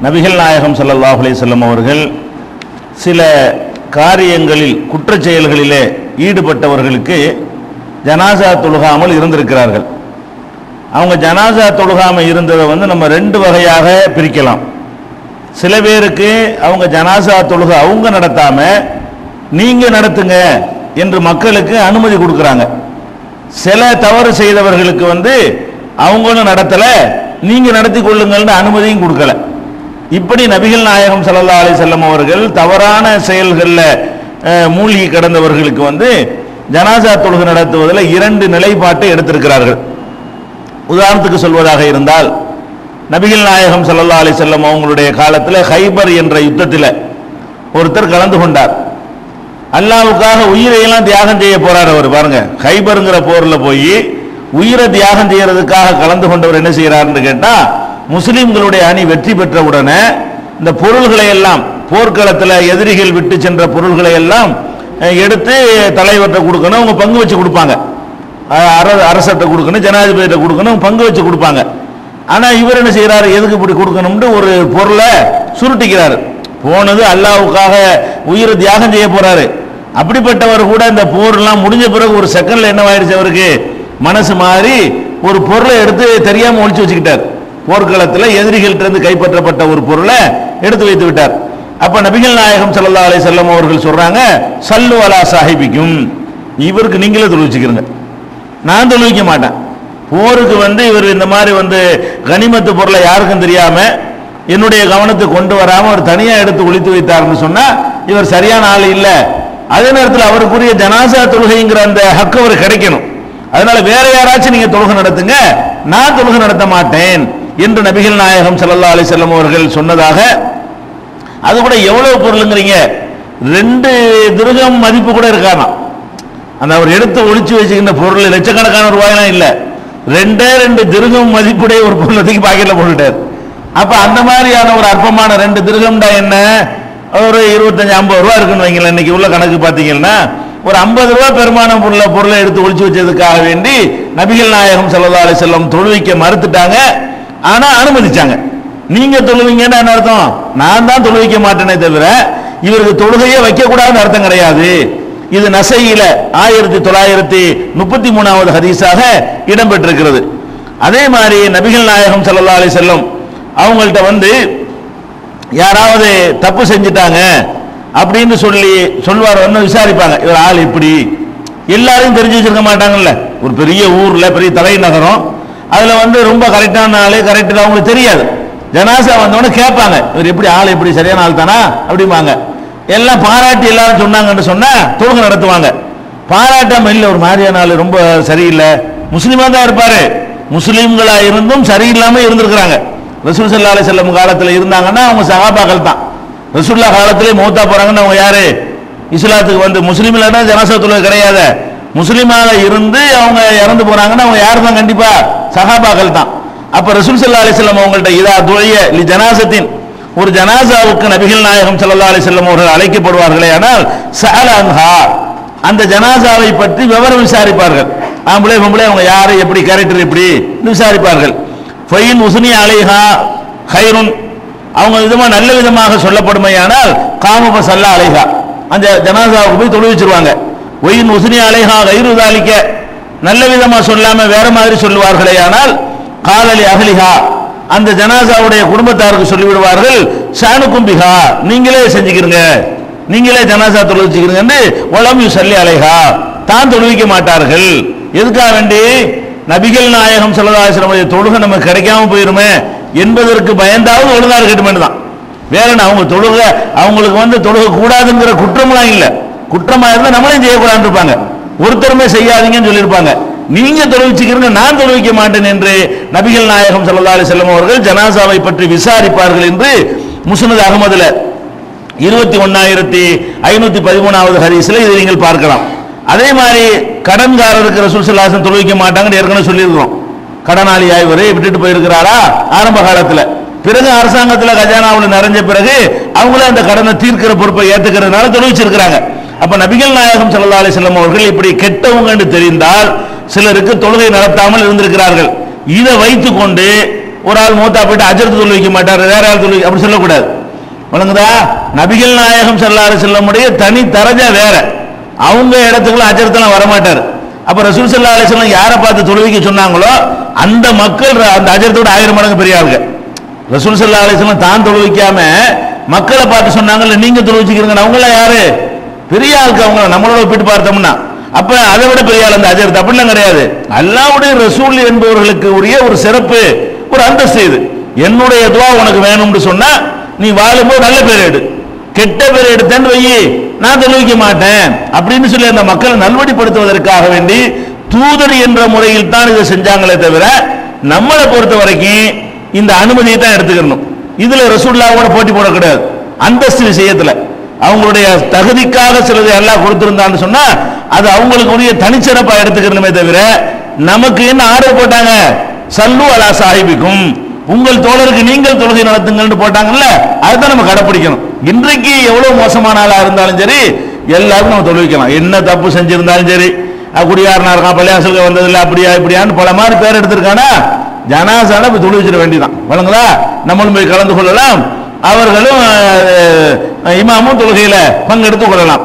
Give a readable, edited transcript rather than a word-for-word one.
நபிகள் நாயகம் ஸல்லல்லாஹு அலைஹி வஸல்லம் அவர்கள் சில காரியங்களில் குற்றச் செயல்களிலே ஈடுபட்டவர்களுக்கு ஜனாசா தொழுகாமல் இருந்திருக்கிறார்கள். அவங்க ஜனாசா தொழுகாமல் இருந்ததை நம்ம ரெண்டு வகையாக பிரிக்கலாம். சில பேருக்கு அவங்க ஜனாசா தொழுக அவங்க நடத்தாம நீங்க நடத்துங்க என்று மக்களுக்கு அனுமதி கொடுக்குறாங்க. சில தவறு செய்தவர்களுக்கு அவங்களும் நடத்தல, நீங்க நடத்தி கொள்ளுங்கள்னு அனுமதியும் கொடுக்கல. இப்படி நபிகள் நாயகம் ஸல்லல்லாஹு அலைஹி வஸல்லம் அவர்கள் தவறான செயல்களில் மூழ்கி கிடந்தவர்களுக்கு ஜனாசா தொழுகை நடத்துவதில் இரண்டு நிலைப்பாட்டை எடுத்திருக்கிறார்கள். உதாரணத்துக்கு சொல்வதாக இருந்தால், நபிகள் நாயகம் ஸல்லல்லாஹு அலைஹி வஸல்லம் அவங்களுடைய காலத்தில் ஹைபர் என்ற யுத்தத்தில் ஒருத்தர் கலந்து கொண்டார். அல்லாஹ்வுக்காக உயிரையெல்லாம் தியாகம் செய்ய போறார் அவர். பாருங்க, ஹைபருங்கிற போரில் போய் உயிரை தியாகம் செய்யறதுக்காக கலந்து கொண்டவர் என்ன செய்யறாருன்னு கேட்டா, முஸ்லிம்களுடைய அணி வெற்றி பெற்ற உடனே இந்த பொருள்களை எல்லாம் போர்க்களத்தில் எதிரிகள் விட்டு சென்ற பொருள்களை எல்லாம் எடுத்து தலைவர்கிட்ட கொடுக்கணும், அவங்க பங்கு வச்சு கொடுப்பாங்க. அரசர்கிட்ட கொடுக்கணும், ஜனாதிபதியிட்ட கொடுக்கணும், பங்கு வச்சு கொடுப்பாங்க. ஆனா இவர் என்ன செய்யறாரு, எதுக்கு இப்படி கொடுக்கணும்னு ஒரு பொருளை சுருட்டிக்கிறாரு. போனது அல்லாஹ்வுக்காக உயிரை தியாகம் செய்ய போறாரு. அப்படிப்பட்டவர் கூட இந்த போர்லாம் முடிஞ்ச பிறகு ஒரு செகண்ட்ல என்ன ஆயிடுச்சு, அவருக்கு மனசு மாறி ஒரு பொருளை எடுத்து தெரியாம ஒளிச்சு வச்சுக்கிட்டார். போர்க்களத்தில் எதிரிகள்ட்ட இருந்து கைப்பற்றப்பட்ட ஒரு பொருளை எடுத்து வைத்து விட்டார். அப்ப நபிகள் நாயகம் ஸல்லல்லாஹு அலைஹி வஸல்லம் அவர்கள் சொல்றாங்க, சல்லு அலா சாஹிபிக்கும், இவருக்கு நீங்களே தொழுவிச்சுக்கிறீங்க, நான் தொழுவிக்க மாட்டேன். போருக்கு இவர் இந்த மாதிரி கனிமத்து பொருளை யாருக்கும் தெரியாம என்னுடைய கவனத்தை கொண்டு வராம அவர் தனியா எடுத்து ஒளித்து வைத்தார்னு சொன்னா இவர் சரியான ஆள் இல்ல. அதே நேரத்தில் அவருக்குரிய ஜனாசா தொழுகைங்கிற அந்த ஹக்கு அவர் கிடைக்கணும். அதனால வேற யாராச்சும் நீங்க தொழுகை நடத்துங்க, நான் தொழுகை நடத்த மாட்டேன் என்று நபிகள் நாயகம் ஸல்லல்லாஹு அலைஹி வஸல்லம் அவர்கள் சொன்னதாக. அது கூட எவ்வளவு பொருளுங்கிறீங்க, 2 திர்ஹம் மதிப்பு கூட இருக்கானா. அந்த அவர் எடுத்து ஒளிச்சு வச்சுக்கின்ற பொருள் லட்சக்கணக்கான ரூபாயெல்லாம் இல்ல, 2 திர்ஹம் மதிப்புடைய ஒரு பொருள் தூக்கி பாக்கெட்ல போட்டுட்டார். அப்ப அந்த மாதிரியான ஒரு அற்பமான 2 திர்ஹம்டா என்ன, ஒரு 25-50 ரூபா இருக்குன்னு வைங்களேன். இன்னைக்கு உள்ள கணக்கு பார்த்தீங்கன்னா ஒரு 50 ரூபா பெருமானம் பொருளை எடுத்து ஒளிச்சு வச்சதுக்காக வேண்டி நபிகள் நாயகம் ஸல்லல்லாஹு அலைஹி வஸல்லம் தொழுவிக்க மறுத்துட்டாங்க. ஆனா அனுமதிச்சாங்க. நீங்க தொழுவீங்கன்னு என்ன அர்த்தம், நான் தான் தொழுவிக்க மாட்டேனே தவிர இவருக்கு தொழுகையே வைக்க கூடாதுன்னு அர்த்தம் கிடையாது. இது நசையில 1933வது ஹதீஸாக இடம்பெற்றிருக்கிறது. அதே மாதிரி நபிகள் நாயகம் ஸல்லல்லாஹு அலைஹி வஸல்லம் அவங்கள்ட்ட யாராவது தப்பு செஞ்சுட்டாங்க அப்படின்னு சொல்வார், விசாரிப்பாங்க. இவர் ஆள் இப்படி எல்லாரையும் தெரிஞ்சு வச்சிருக்க மாட்டாங்கல்ல. ஒரு பெரிய ஊர்ல பெரிய தலைநகரம், அதுல ரொம்ப கரெக்டான ஆளு கரெக்ட் அவங்களுக்கு தெரியாது. ஜனாசா வந்தவொடனே கேட்பாங்க, இவர் எப்படி ஆள் எப்படி சரியான ஆள் தானா அப்படிம்பாங்க. எல்லாம் பாராட்டி எல்லாரும் சொன்னாங்கன்னு சொன்னா தொழுகை நடத்துவாங்க. பாராட்டாம இல்ல ஒரு மாதிரியான ஆளு ரொம்ப சரியில்லை, முஸ்லிமா தான் இருப்பாரு, முஸ்லிம்களா இருந்தும் சரியில்லாம இருந்திருக்கிறாங்க. ரசூல் ஸல்லல்லாஹு அலைஹி வஸல்லம் காலத்துல இருந்தாங்கன்னா அவங்க சஹாபாக்கள் தான். ரசூலுல்லாஹ் காலத்திலே மௌத்தா போறாங்கன்னா அவங்க யாரு, இஸ்லாத்துக்கு முஸ்லீம் இல்லைன்னா ஜனாசா தொழுகை கிடையாது. முஸ்லிமாக இருந்து அவங்க இறந்து போறாங்கன்னா அவங்க யாரு தான், கண்டிப்பா சஹாபாக்கள் தான். அப்ப ரசூல் ஸல்லல்லாஹு அலைஹி வஸல்லம் அவங்கள்ட்ட இதா துஇய லி ஜனாசத்தின், ஒரு ஜனாசாவுக்கு நபிகள் நாயகம் ஸல்லல்லாஹு அலைஹி வஸல்லம் அவர்கள் அழைக்கப்படுவார்களே ஆனால் சஅல அன்ஹா, அந்த ஜனாசாவை பற்றி விவரம் விசாரிப்பார்கள். ஆம்பளை பொம்பளை அவங்க யாரு, எப்படி கேரக்டர் எப்படி விசாரிப்பார்கள். ஃபைன் உஸ்னி அலைஹா கைருன், அவங்க விதமா நல்ல விதமாக சொல்லப்படுமையானால் காமப சல்லா அலைஹா, அந்த ஜனாசாவுக்கு போய் தொழுவிச்சிருவாங்க. ஒயின் உஸ்னி அலைஹா கைரு தாலிக்க, நல்ல விதமா சொல்லாம வேற மாதிரி சொல்லுவார்களே ஆனால் காலலி அகலிஹா, அந்த ஜனாசாவுடைய குடும்பத்தாருக்கு சொல்லிவிடுவார்கள், ஷானுக்கும் பிஹா, நீங்களே செஞ்சுக்கிறீங்க, நீங்களே ஜனாசா தொழுவிச்சுக்கிறீங்க. ஒலம் யூ சல்லி அலைஹா, தான் தொழுவிக்க மாட்டார்கள். எதுக்காக வேண்டி, நபிகள் நாயகம் ஸல்லல்லாஹு அலைஹி வஸல்லம் தொழுகை நமக்கு கிடைக்காம போயிருமே என்பதற்கு பயந்தாவது ஒழுங்கா இருக்கட்டும் தான். வேற அவங்க தொழுகை அவங்களுக்கு தொழுகை கூடாதுங்கிற குற்றம்லாம் இல்லை. குற்றமா இருந்தா நம்மளையும் செய்யக்கூடாதுன்னு இருப்பாங்க, ஒருத்தருமே செய்யாதீங்கன்னு சொல்லியிருப்பாங்க. நீங்க தொழுவிச்சுக்கிறீங்க, நான் தொழுவிக்க மாட்டேன் என்று நபிகள் நாயகம் ஸல்லல்லாஹு அலைஹி வஸல்லம் அவர்கள் ஜனாசாவை பற்றி விசாரிப்பார்கள் என்று முஸ்னத் அஹ்மதுல 21513வது ஹதீஸ்ல இதை நீங்கள் பார்க்கலாம். அதே மாதிரி கடன்காரருக்கு ரசூல் ஸல்லல்லாஹு அலைஹி வஸல்லம் தொழுவிக்க மாட்டாங்கன்னு ஏற்கனவே சொல்லியிருக்கிறோம். கடனாளி ஆய்வரை விட்டுட்டு போயிருக்கிறாரா ஆரம்ப காலத்துல, பிறகு அரசாங்கத்தில் கஜானாவில் நிறைஞ்ச பிறகு அவங்களே அந்த கடனை தீர்க்கிற பொறுப்பை ஏற்றுக்கிறதுனால தொழுவிச்சிருக்கிறாங்க. அப்ப நபிகள் நாயகம் ஸல்லல்லாஹு அலைஹி வஸல்லம் அவர்கள் இப்படி கெட்டவங்க என்று தெரிந்தால் சிலருக்கு தொழுகை நடத்தாமல் இருந்திருக்கிறார்கள். இதை வைத்துக் கொண்டு ஒரு ஆள் மூத்தா போயிட்டு அஜரத்து தொழுவிக்க மாட்டார், வேற ஆள் தொழுவி அப்படி சொல்லக்கூடாது. வழங்குதா? நபிகள் நாயகம் ஸல்லல்லாஹு அலைஹி வஸல்லம் தனி தரஜா வேற, அவங்க இடத்துக்குள்ள அஜரத்தெல்லாம் வரமாட்டார். அப்ப ரசூல் ஸல்லல்லாஹு அலைஹி வஸல்லம் யாரை பார்த்து தொழுவிக்க சொன்னாங்களோ அந்த மக்கள் அந்த அஜரத்தோட 1000 மடங்கு பெரிய ஆளுங்க. ரசூல் ஸல்லல்லாஹு அலைஹி வஸல்லம் தான் தொழுவிக்காம மக்களை பார்த்து சொன்னாங்கல்ல, நீங்க தொழுவிச்சுக்கிறீங்க, அவங்கள யாரு பெரிய ஆளுக்கு, அவங்க நம்மளோட ஒப்பிட்டு பார்த்தோம்னா அப்ப அதை விட பெரிய ஆள் அந்த அஜரத் அப்படிலாம் கிடையாது. அல்லாஹ்வுடைய ரசூல் என்பவர்களுக்கு உரிய ஒரு சிறப்பு, ஒரு அந்தஸ்து இது. என்னுடைய துவா உனக்கு வேணும்னு சொன்னா நீ வாழும்போது நல்ல பேர் எடு, கெட்ட பேர் எடுத்தேன்னு வையி நான் தொழுவிக்க மாட்டேன் அப்படின்னு சொல்லி அந்த மக்களை நல்வழிப்படுத்துவதற்காக வேண்டி தூதர் என்ற முறையில் தான் இதை செஞ்சாங்களே தவிர நம்மளை பொறுத்த வரைக்கும் இந்த அனுமதியை தான் எடுத்துக்கணும். இதுல ரசூலுல்லாஹ்வோட போட்டி போடக்கூடாது. அந்தஸ்து விஷயத்துல அவங்களுடைய தகுதிக்காக சிலது எல்லாம் கொடுத்திருந்தான்னு சொன்னா அது அவங்களுக்கு உரிய தனிச்சிறப்பா எடுத்துக்கணுமே தவிர நமக்கு என்ன ஆர்டர் போட்டாங்க, சல்லு அலா சாஹிபிக்கும், உங்கள் தோழருக்கு நீங்கள் தொழுகை நடத்துங்கள்னு போட்டாங்கல்ல, அதுதான் நம்ம கடைப்பிடிக்கணும். இன்றைக்கு எவ்வளவு மோசமான ஆளா இருந்தாலும் சரி எல்லாரும் நம்ம தொழுவிக்கலாம். என்ன தப்பு செஞ்சிருந்தாலும் சரி, குடியாரனா இருக்கான், பள்ளியாசலுக்கு வந்ததில்லை, அப்படியா இப்படியான்னு பல மாதிரி பேர் எடுத்திருக்கானா, ஜனாசான போய் தொழுவிச்சிட வேண்டியதான். வழங்குதா? நம்மளும் போய் கலந்து கொள்ளலாம், அவர்களும் இமாமும் தொழுகையில பங்கெடுத்துக் கொள்ளலாம்.